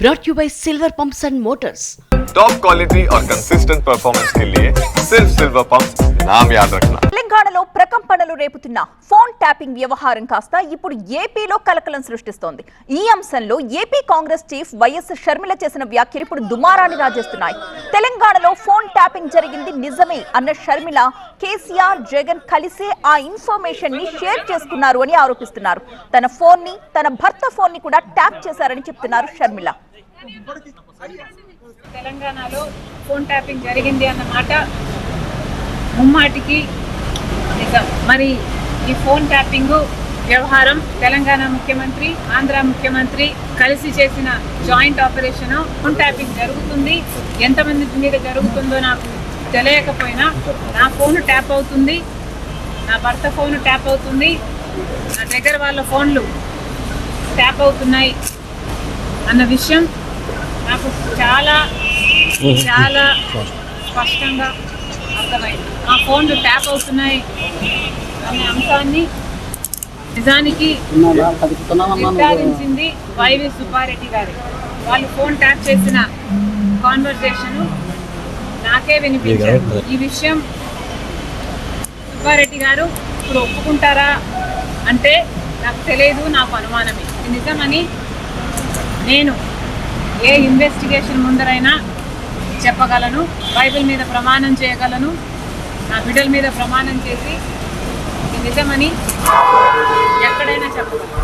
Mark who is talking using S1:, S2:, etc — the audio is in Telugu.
S1: brought you by Silver Pumps and Motors.
S2: Top quality और कंसिस्टेंट परफॉर्मेंस के लिए सिर्फ सिल्वर पंप्स नाम याद रखना.
S3: తెలంగాణలో ప్రకంపనలు రేపుతున్న ఫోన్ ట్యాపింగ్ వ్యవహారం కాస్త ఇప్పుడు ఏపీలో కలకలం సృష్టిస్తోంది. ఈ అంశంలో AP Congress chief YS Sharmila చేసిన వ్యాఖ్యలు ఇప్పుడు దుమారాన్ని రాజేస్తున్నాయి. తెలంగాణలో ఫోన్ ట్యాపింగ్ జరిగింది నిజమే అన్న షర్మిల కేసీఆర్ జగన్ కలిసే ఆ ఇన్ఫర్మేషన్ ని షేర్ చేసుకున్నారు అని ఆరోపిస్తున్నారు. తన ఫోన్ ని తన భర్త ఫోన్ ని కూడా ట్యాప్ చేశారని చెప్తున్నారు షర్మిల.
S4: తెలంగాణలో ఫోన్ ట్యాపింగ్ జరిగింది అన్నమాట ముమ్మాటికి నిజం. మరి ఈ ఫోన్ ట్యాపింగ్ వ్యవహారం తెలంగాణ ముఖ్యమంత్రి ఆంధ్ర ముఖ్యమంత్రి కలిసి చేసిన జాయింట్ ఆపరేషన్. ఫోన్ ట్యాపింగ్ జరుగుతుంది, ఎంతమంది మీద జరుగుతుందో నాకు తెలియకపోయినా నా ఫోన్ ట్యాప్ అవుతుంది, నా భర్త ఫోన్ ట్యాప్ అవుతుంది, నా దగ్గర వాళ్ళ ఫోన్లు ట్యాప్ అవుతున్నాయి అన్న విషయం నాకు చాలా చాలా స్పష్టంగా అర్థమైంది. మా ఫోన్లు ట్యాప్ అవుతున్నాయి అనే అంశాన్ని నిజానికి నిర్ధారించింది వైవి సుబ్బారెడ్డి గారు. వాళ్ళు ఫోన్ ట్యాప్ చేసిన కాన్వర్సేషన్ నాకే వినిపించారు. ఈ విషయం సుబ్బారెడ్డి గారు ఇప్పుడు ఒప్పుకుంటారా అంటే నాకు తెలియదు, నాకు అనుమానమే. ఇది నిజమని నేను ఏ ఇన్వెస్టిగేషన్ ముందరైనా చెప్పగలను, బైబిల్ మీద ప్రమాణం చేయగలను, నా బిడ్డల మీద ప్రమాణం చేసి ఇది నిజమని ఎక్కడైనా చెప్పగలను.